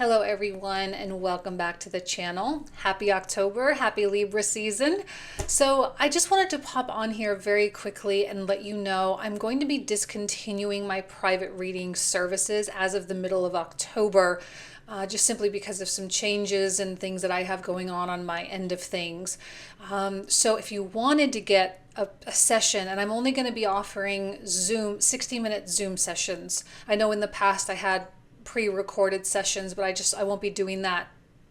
Hello everyone and welcome back to the channel. Happy October, happy Libra season. So I just wanted to pop on here very quickly and let you know I'm going to be discontinuing my private reading services as of the middle of October. Just simply because of some changes and things that I have going on my end of things. So if you wanted to get a session, and I'm only going to be offering Zoom 60-minute Zoom sessions. I know in the past I had pre-recorded sessions, but I won't be doing that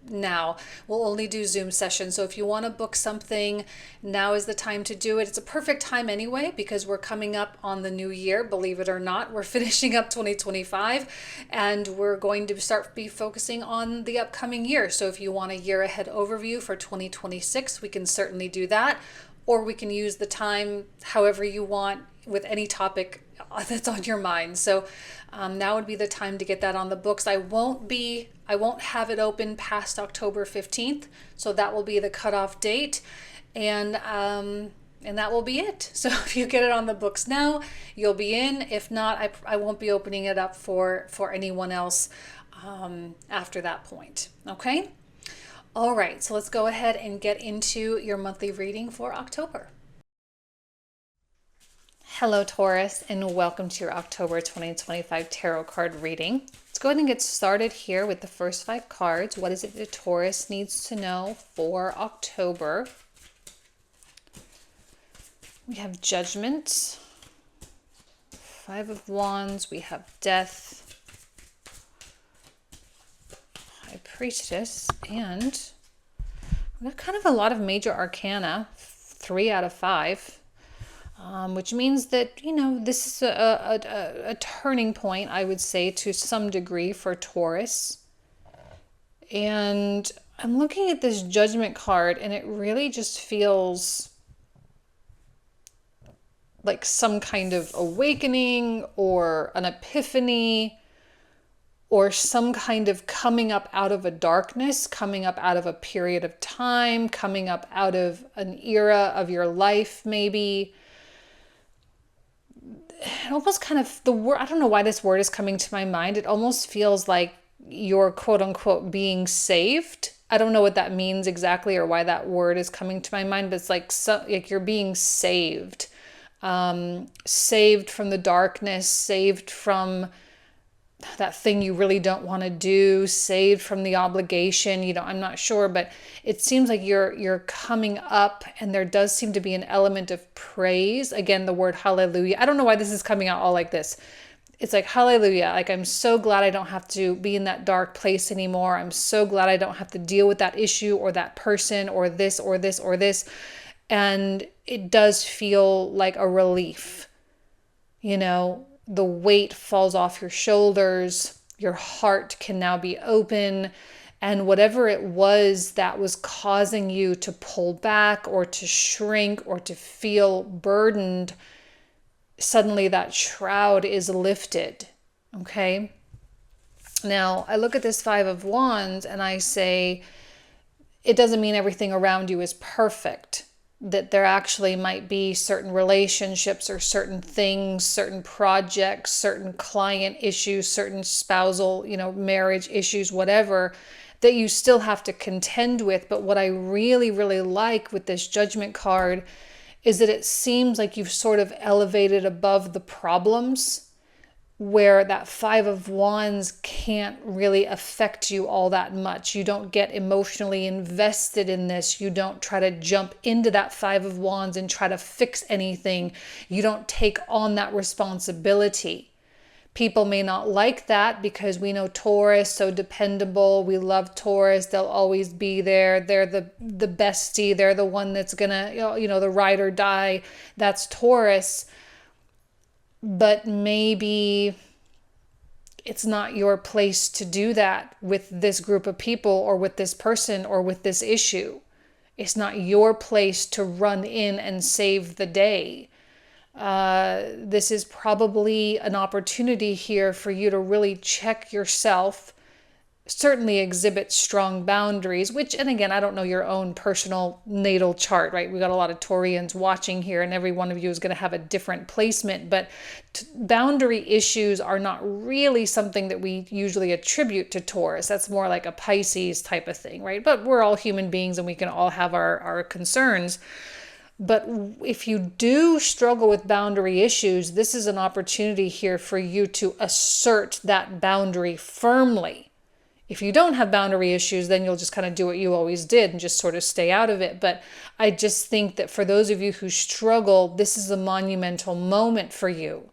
now. We'll only do Zoom sessions. So if you want to book something, now is the time to do it. It's a perfect time anyway, because we're coming up on the new year. Believe it or not, we're finishing up 2025 and we're going to be focusing on the upcoming year. So if you want a year ahead overview for 2026, we can certainly do that. Or we can use the time however you want with any topic that's on your mind. So now would be the time to get that on the books. I won't have it open past October 15th. So that will be the cutoff date. And that will be it. So if you get it on the books now, you'll be in. If not, I won't be opening it up for anyone else after that point. Okay? All right, so let's go ahead and get into your monthly reading for October. Hello, Taurus, and welcome to your October 2025 tarot card reading. Let's go ahead and get started here with the first 5 cards. What is it that Taurus needs to know for October? We have Judgment, 5 of Wands, we have Death, High Priestess, and we have kind of a lot of major arcana, 3 out of 5. Which means that, this is a turning point, I would say, to some degree for Taurus. And I'm looking at this Judgment card, and it really just feels like some kind of awakening or an epiphany or some kind of coming up out of a darkness, coming up out of a period of time, coming up out of an era of your life, maybe. It almost kind of, the word, I don't know why this word is coming to my mind. It almost feels like you're quote unquote being saved. I don't know what that means exactly or why that word is coming to my mind, but it's like you're being saved. Saved from the darkness, saved from that thing you really don't want to do, saved from the obligation, I'm not sure, but it seems like you're coming up, and there does seem to be an element of praise. Again, the word hallelujah. I don't know why this is coming out all like this. It's like hallelujah. Like, I'm so glad I don't have to be in that dark place anymore. I'm so glad I don't have to deal with that issue or that person or this or this or this. And it does feel like a relief, the weight falls off your shoulders, your heart can now be open, and whatever it was that was causing you to pull back or to shrink or to feel burdened, suddenly that shroud is lifted, okay? Now, I look at this 5 of Wands and I say, it doesn't mean everything around you is perfect. That there actually might be certain relationships or certain things, certain projects, certain client issues, certain spousal, marriage issues, whatever, that you still have to contend with. But what I really, really like with this Judgment card is that it seems like you've sort of elevated above the problems, where that 5 of Wands can't really affect you all that much. You don't get emotionally invested in this. You don't try to jump into that 5 of Wands and try to fix anything. You don't take on that responsibility. People may not like that because we know Taurus, so dependable. We love Taurus. They'll always be there. They're the bestie. They're the one that's gonna, the ride or die. That's Taurus. But maybe it's not your place to do that with this group of people or with this person or with this issue. It's not your place to run in and save the day. This is probably an opportunity here for you to really check yourself, certainly exhibit strong boundaries, which, and again, I don't know your own personal natal chart, right? We got a lot of Taurians watching here, and every one of you is going to have a different placement, but boundary issues are not really something that we usually attribute to Taurus. That's more like a Pisces type of thing, right? But we're all human beings and we can all have our concerns. But if you do struggle with boundary issues, this is an opportunity here for you to assert that boundary firmly. If you don't have boundary issues, then you'll just kind of do what you always did and just sort of stay out of it. But I just think that for those of you who struggle, this is a monumental moment for you.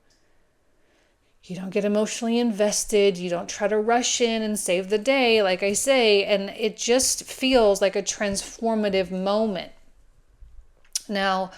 You don't get emotionally invested. You don't try to rush in and save the day, like I say, and it just feels like a transformative moment. Now,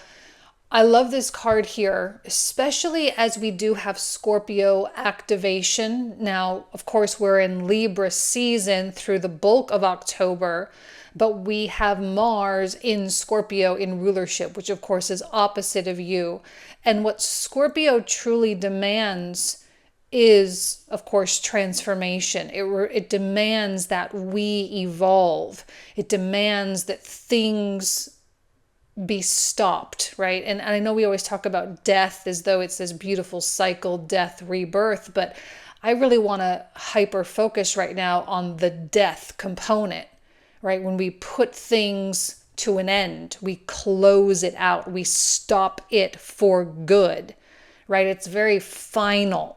I love this card here, especially as we do have Scorpio activation. Now, of course, we're in Libra season through the bulk of October, but we have Mars in Scorpio in rulership, which of course is opposite of you. And what Scorpio truly demands is, of course, transformation. It demands that we evolve. It demands that things be stopped, right? And I know we always talk about death as though it's this beautiful cycle, death, rebirth, but I really want to hyper focus right now on the death component, right? When we put things to an end, we close it out, we stop it for good, right? It's very final.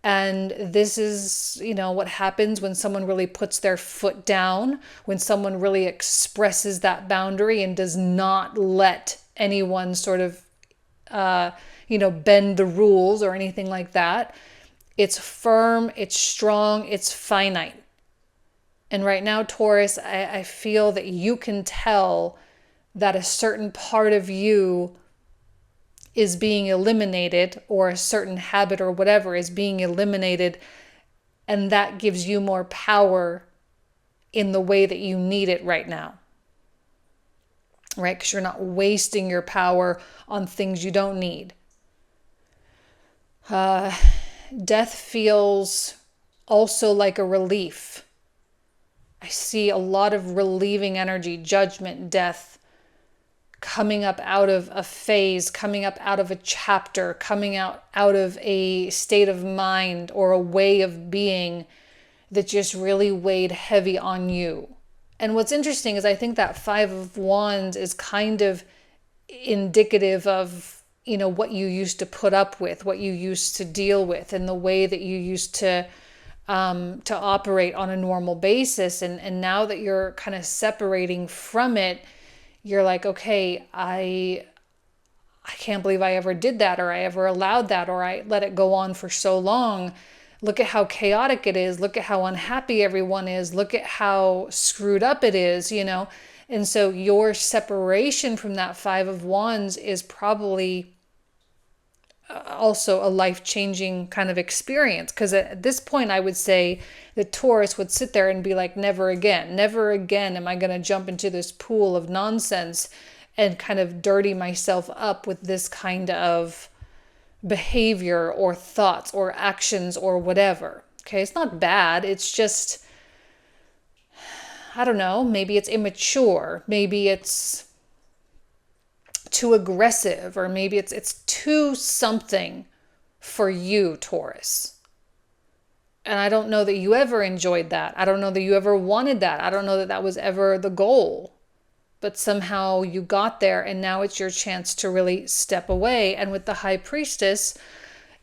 And this is, what happens when someone really puts their foot down, when someone really expresses that boundary and does not let anyone sort of, bend the rules or anything like that. It's firm, it's strong, it's finite. And right now, Taurus, I feel that you can tell that a certain part of you is being eliminated, or a certain habit or whatever is being eliminated, and that gives you more power in the way that you need it right now, right? Because you're not wasting your power on things you don't need. Death feels also like a relief. I see a lot of relieving energy, judgment, death, coming up out of a phase, coming up out of a chapter, coming out of a state of mind or a way of being that just really weighed heavy on you. And what's interesting is I think that Five of Wands is kind of indicative of, what you used to put up with, what you used to deal with, and the way that you used to operate on a normal basis. And now that you're kind of separating from it, you're like, okay, I can't believe I ever did that, or I ever allowed that, or I let it go on for so long. Look at how chaotic it is. Look at how unhappy everyone is. Look at how screwed up it is, And so your separation from that Five of Wands is probably also a life-changing kind of experience, because at this point I would say that Taurus would sit there and be like, never again am I going to jump into this pool of nonsense and kind of dirty myself up with this kind of behavior or thoughts or actions or whatever. Okay, it's not bad, it's just, I don't know, maybe it's immature, maybe it's too aggressive, or maybe it's too something for you, Taurus. And I don't know that you ever enjoyed that. I don't know that you ever wanted that. I don't know that that was ever the goal. But somehow you got there, and now it's your chance to really step away. And with the High Priestess,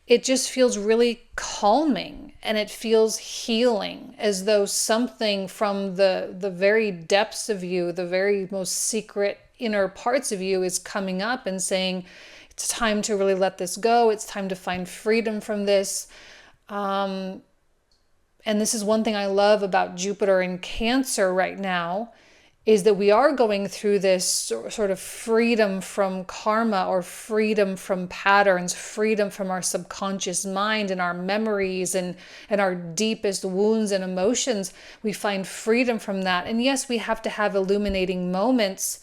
it just feels really calming, and it feels healing, as though something from the very depths of you, the very most secret inner parts of you, is coming up and saying, it's time to really let this go. It's time to find freedom from this. And this is one thing I love about Jupiter in Cancer right now, is that we are going through this sort of freedom from karma, or freedom from patterns, freedom from our subconscious mind and our memories and our deepest wounds and emotions. We find freedom from that. And yes, we have to have illuminating moments,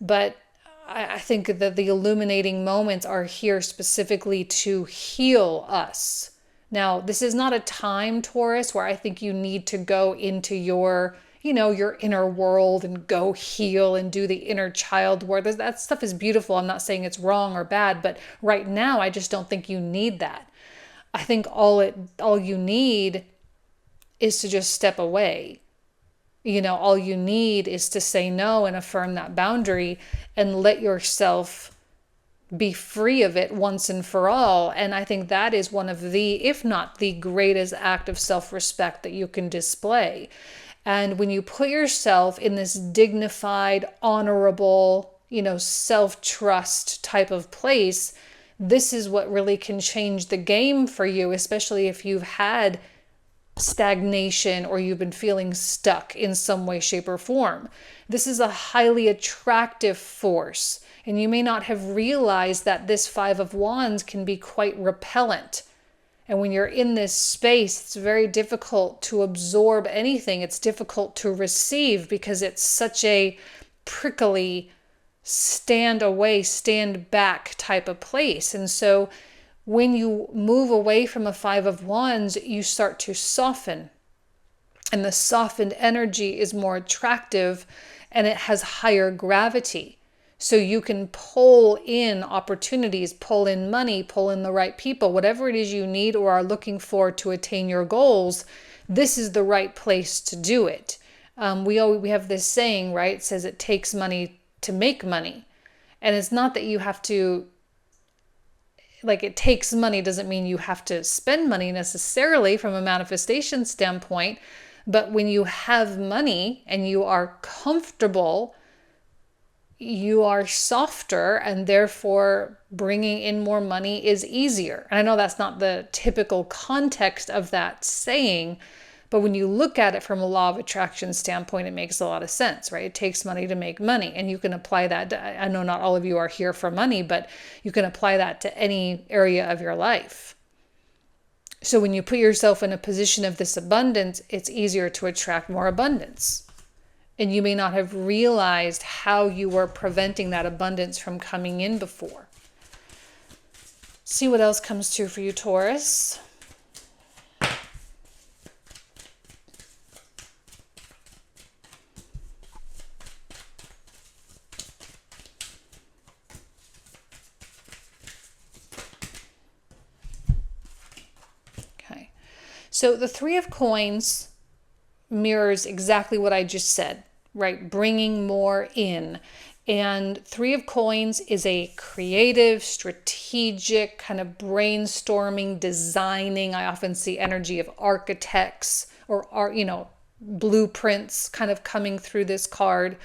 but I think that the illuminating moments are here specifically to heal us, Now, this is not a time, Taurus, where I think you need to go into your, your inner world and go heal and do the inner child work. That stuff is beautiful. I'm not saying it's wrong or bad, but right now I just don't think you need that. I think all you need is to just step away. All you need is to say no and affirm that boundary and let yourself be free of it once and for all. And I think that is one of the, if not the greatest act of self-respect that you can display. And when you put yourself in this dignified, honorable, self-trust type of place, this is what really can change the game for you, especially if you've had stagnation or you've been feeling stuck in some way, shape, or form. This is a highly attractive force. And you may not have realized that this Five of Wands can be quite repellent. And when you're in this space, it's very difficult to absorb anything. It's difficult to receive because it's such a prickly, stand away, stand back type of place. And so when you move away from a Five of Wands, you start to soften. And the softened energy is more attractive and it has higher gravity. So you can pull in opportunities, pull in money, pull in the right people, whatever it is you need or are looking for to attain your goals. This is the right place to do it. We have this saying, right? It says it takes money to make money. And it's not that you have to, it takes money doesn't mean you have to spend money necessarily from a manifestation standpoint. But when you have money and you are comfortable, you are softer, and therefore bringing in more money is easier. And I know that's not the typical context of that saying, but when you look at it from a law of attraction standpoint, it makes a lot of sense, right? It takes money to make money, and you can apply that. I know not all of you are here for money, but you can apply that to any area of your life. So when you put yourself in a position of this abundance, it's easier to attract more abundance. And you may not have realized how you were preventing that abundance from coming in before. See what else comes true for you, Taurus. Okay. So the Three of Coins mirrors exactly what I just said, right? Bringing more in. And Three of Coins is a creative, strategic, kind of brainstorming, designing. I often see energy of architects or art, blueprints kind of coming through this card.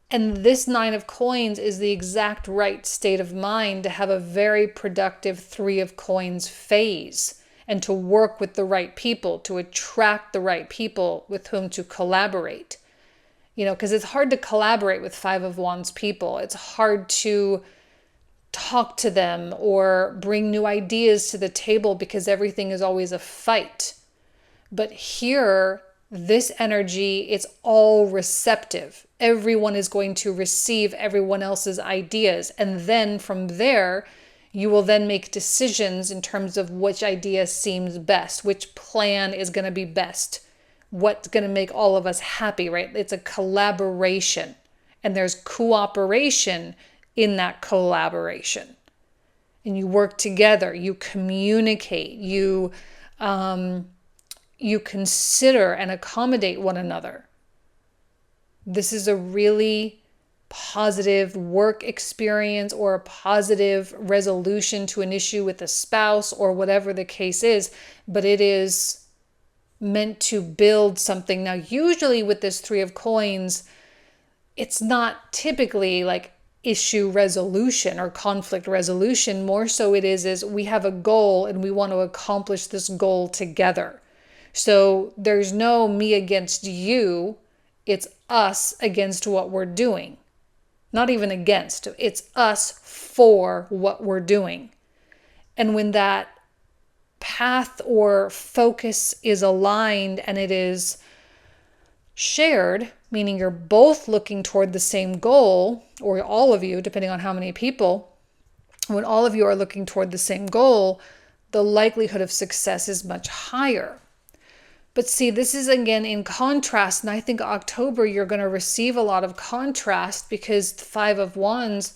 And this Nine of Coins is the exact right state of mind to have a very productive Three of Coins phase, and to work with the right people, to attract the right people with whom to collaborate. Because it's hard to collaborate with Five of Wands people. It's hard to talk to them or bring new ideas to the table because everything is always a fight. But here, this energy, it's all receptive. Everyone is going to receive everyone else's ideas. And then from there, you will then make decisions in terms of which idea seems best, which plan is going to be best, what's going to make all of us happy, right? It's a collaboration, and there's cooperation in that collaboration. And you work together, you communicate, you consider and accommodate one another. This is a really positive work experience or a positive resolution to an issue with a spouse or whatever the case is, but it is meant to build something. Now, usually with this Three of Coins, it's not typically like issue resolution or conflict resolution. More so it is we have a goal and we want to accomplish this goal together. So there's no me against you. It's us against what we're doing. Not even against. It's us for what we're doing. And when that path or focus is aligned and it is shared, meaning you're both looking toward the same goal, or all of you, depending on how many people, when all of you are looking toward the same goal, the likelihood of success is much higher. But see, this is again in contrast, and I think October you're going to receive a lot of contrast because the Five of Wands,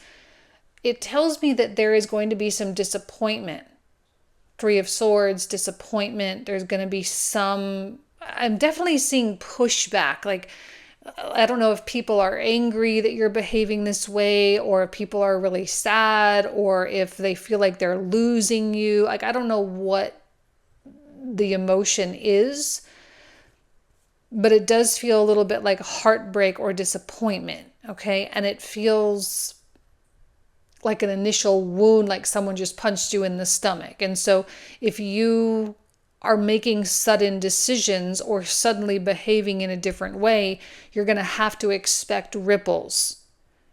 it tells me that there is going to be some disappointment. Three of Swords, disappointment. There's going to be I'm definitely seeing pushback. Like, I don't know if people are angry that you're behaving this way, or if people are really sad, or if they feel like they're losing you. Like, I don't know what the emotion is, but it does feel a little bit like heartbreak or disappointment, okay? And it feels like an initial wound, like someone just punched you in the stomach. And so if you are making sudden decisions or suddenly behaving in a different way, you're going to have to expect ripples.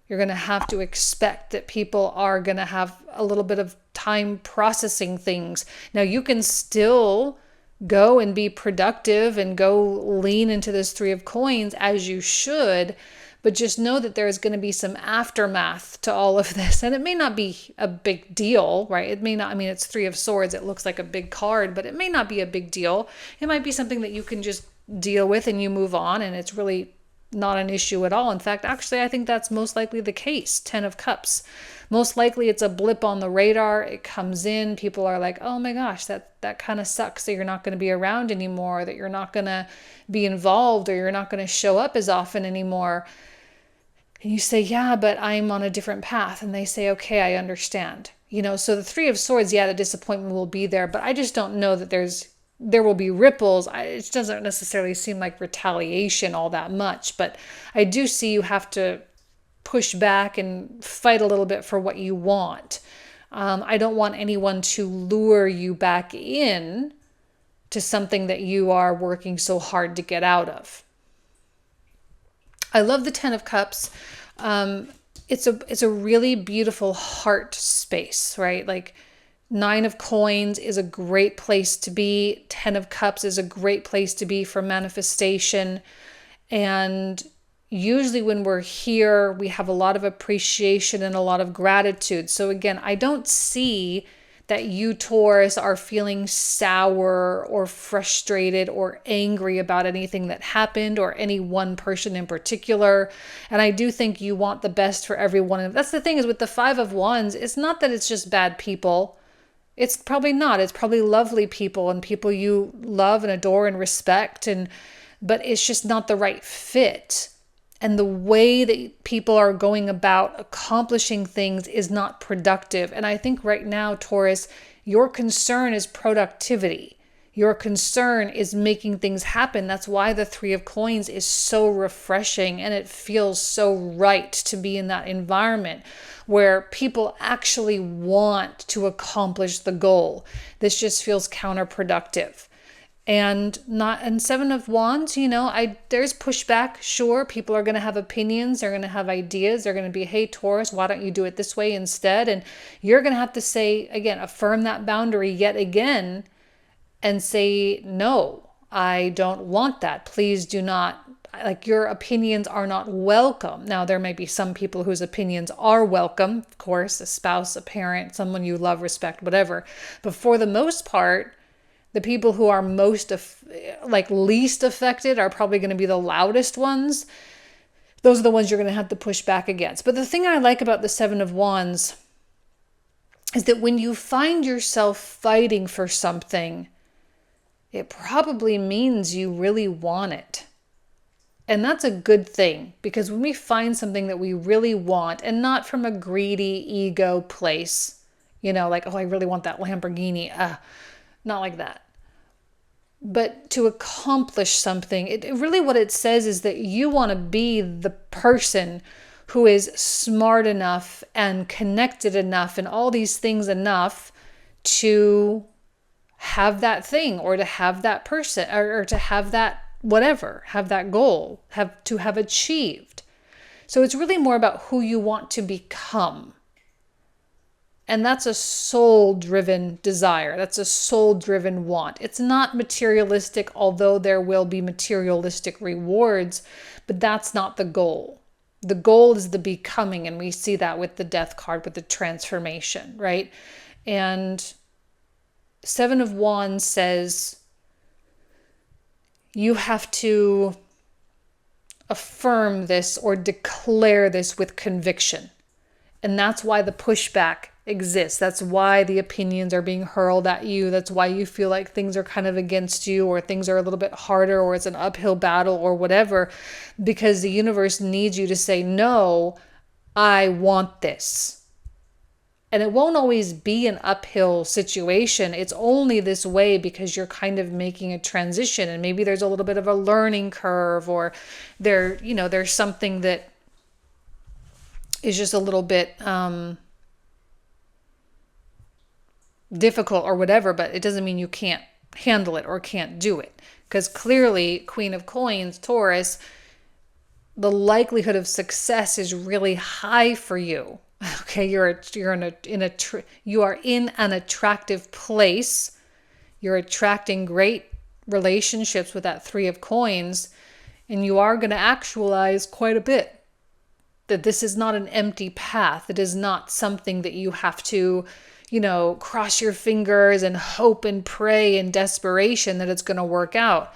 You're going to have to expect that people are going to have a little bit of time processing things. Now, you can still go and be productive and go lean into this Three of Coins as you should, but just know that there's going to be some aftermath to all of this. And it may not be a big deal, right? It may not, I mean, it's Three of Swords. It looks like a big card, but it may not be a big deal. It might be something that you can just deal with and you move on, and it's really not an issue at all. In fact, actually, I think that's most likely the case. 10 of Cups. Most likely it's a blip on the radar. It comes in. People are like, oh my gosh, that kind of sucks that you're not going to be around anymore, that you're not going to be involved, or you're not going to show up as often anymore. And you say, yeah, but I'm on a different path. And they say, okay, I understand. So the Three of Swords, yeah, the disappointment will be there, but I just don't know that there will be ripples. It doesn't necessarily seem like retaliation all that much, but I do see you have to push back and fight a little bit for what you want. I don't want anyone to lure you back in to something that you are working so hard to get out of. I love the 10 of Cups. It's a really beautiful heart space, right? Like, 9 of Coins is a great place to be. 10 of Cups is a great place to be for manifestation. And usually when we're here, we have a lot of appreciation and a lot of gratitude. So again, I don't see that you, Taurus, are feeling sour or frustrated or angry about anything that happened or any one person in particular. And I do think you want the best for everyone. And that's the thing is with the Five of Wands, it's not that it's just bad people. It's probably not. It's probably lovely people and people you love and adore and respect. But it's just not the right fit. And the way that people are going about accomplishing things is not productive. And I think right now, Taurus, your concern is productivity. Your concern is making things happen. That's why the Three of Coins is so refreshing, and it feels so right to be in that environment where people actually want to accomplish the goal. This just feels counterproductive. And 7 of Wands, there's pushback. Sure, people are going to have opinions. They're going to have ideas. They're going to be, hey, Taurus, why don't you do it this way instead? And you're going to have to say, again, affirm that boundary yet again and say, no, I don't want that. Please do not, your opinions are not welcome. Now, there may be some people whose opinions are welcome, of course, a spouse, a parent, someone you love, respect, whatever. But for the most part, the people who are least affected are probably going to be the loudest ones. Those are the ones you're going to have to push back against. But the thing I like about the 7 of Wands is that when you find yourself fighting for something, it probably means you really want it. And that's a good thing, because when we find something that we really want, and not from a greedy ego place, like, oh, I really want that Lamborghini. Not like that. But to accomplish something, it really what it says is that you want to be the person who is smart enough and connected enough and all these things enough to have that thing, or to have that person, or to have that whatever, have that goal, to have achieved. So it's really more about who you want to become. And that's a soul-driven desire. That's a soul-driven want. It's not materialistic, although there will be materialistic rewards, but that's not the goal. The goal is the becoming, and we see that with the Death card, with the transformation, right? And Seven of Wands says you have to affirm this or declare this with conviction. And that's why the pushback exists. That's why the opinions are being hurled at you. That's why you feel like things are kind of against you, or things are a little bit harder, or it's an uphill battle or whatever, because the universe needs you to say, no, I want this. And it won't always be an uphill situation. It's only this way because you're kind of making a transition, and maybe there's a little bit of a learning curve, or there's something that is just a little bit difficult or whatever, but it doesn't mean you can't handle it or can't do it. Because clearly, Queen of Coins, Taurus, the likelihood of success is really high for you. Okay, you are in an attractive place. You're attracting great relationships with that Three of Coins, and you are going to actualize quite a bit. That this is not an empty path. It is not something that you have to, cross your fingers and hope and pray in desperation that it's going to work out.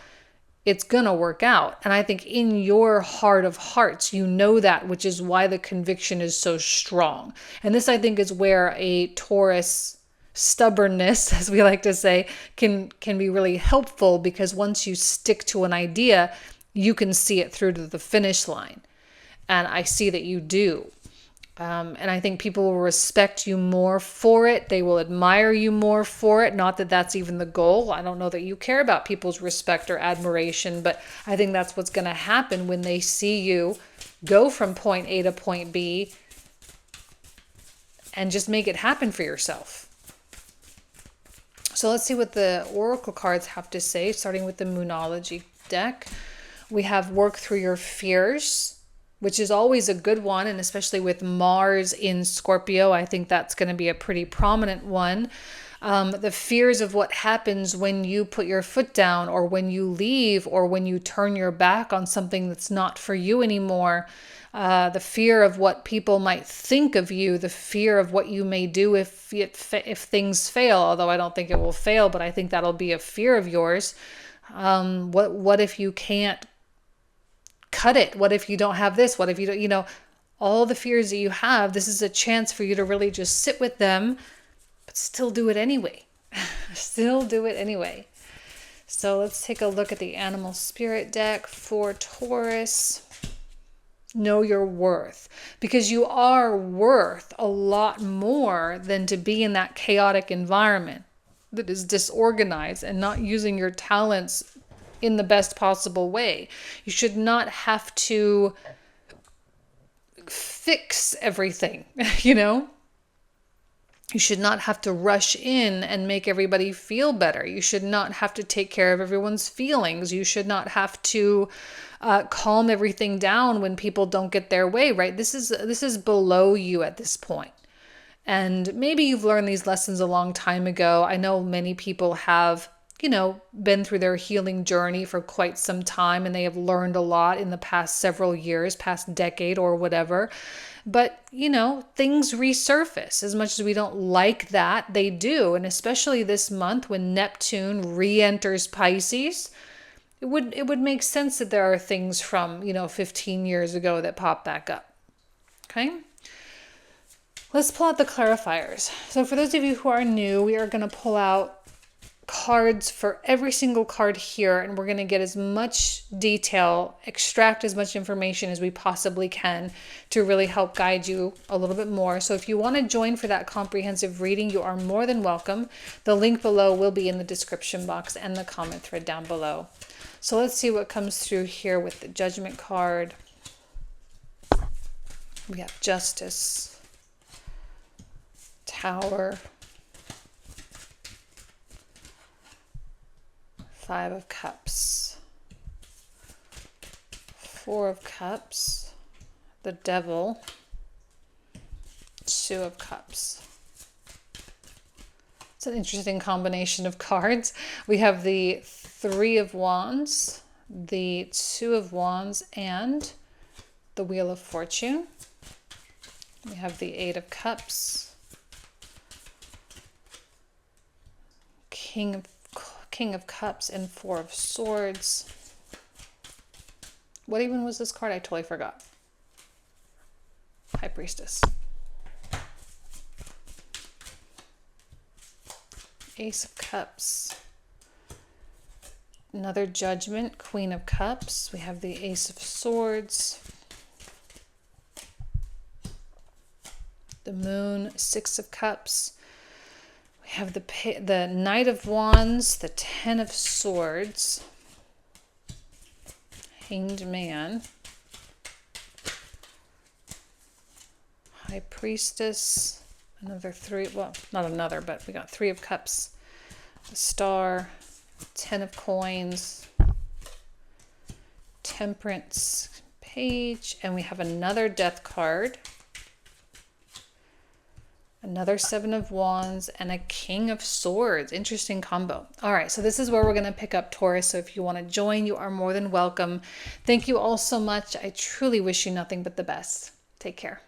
It's going to work out. And I think in your heart of hearts, you know that, which is why the conviction is so strong. And this, I think, is where a Taurus stubbornness, as we like to say, can be really helpful, because once you stick to an idea, you can see it through to the finish line. And I see that you do. And I think people will respect you more for it. They will admire you more for it. Not that that's even the goal. I don't know that you care about people's respect or admiration, but I think that's what's going to happen when they see you go from point A to point B and just make it happen for yourself. So let's see what the oracle cards have to say, starting with the Moonology deck. We have work through your fears, which is always a good one. And especially with Mars in Scorpio, I think that's going to be a pretty prominent one. The fears of what happens when you put your foot down, or when you leave, or when you turn your back on something that's not for you anymore. The fear of what people might think of you, the fear of what you may do if things fail, although I don't think it will fail, but I think that'll be a fear of yours. What if you can't cut it? What if you don't have this? What if you don't, all the fears that you have, this is a chance for you to really just sit with them, but still do it anyway. Still do it anyway. So let's take a look at the Animal Spirit deck for Taurus. Know your worth, because you are worth a lot more than to be in that chaotic environment that is disorganized and not using your talents in the best possible way. You should not have to fix everything, You should not have to rush in and make everybody feel better. You should not have to take care of everyone's feelings. You should not have to calm everything down when people don't get their way, right? This is below you at this point. And maybe you've learned these lessons a long time ago. I know many people have been through their healing journey for quite some time, and they have learned a lot in the past several years, past decade or whatever. But, things resurface. As much as we don't like that, they do. And especially this month when Neptune re-enters Pisces, it would make sense that there are things from, 15 years ago that pop back up. Okay? Let's pull out the clarifiers. So for those of you who are new, we are going to pull out cards for every single card here, and we're going to get as much detail, extract as much information as we possibly can to really help guide you a little bit more. So if you want to join for that comprehensive reading, you are more than welcome. The link below will be in the description box and the comment thread down below. So let's see what comes through here with the Judgment card. We have Justice, Tower, Five of Cups, Four of Cups, the Devil, Two of Cups. It's an interesting combination of cards. We have the Three of Wands, the Two of Wands, and the Wheel of Fortune. We have the Eight of Cups, King of Cups and Four of Swords. What even was this card? I totally forgot. High Priestess. Ace of Cups. Another Judgment, Queen of Cups. We have the Ace of Swords. The Moon, Six of Cups. We have the Knight of Wands, the Ten of Swords. Hanged Man. High Priestess. Another three, well, not another, but we got Three of Cups. The Star. Ten of Coins. Temperance Page. And we have another Death card. Another Seven of Wands and a King of Swords. Interesting combo. All right, so this is where we're going to pick up, Taurus. So if you want to join, you are more than welcome. Thank you all so much. I truly wish you nothing but the best. Take care.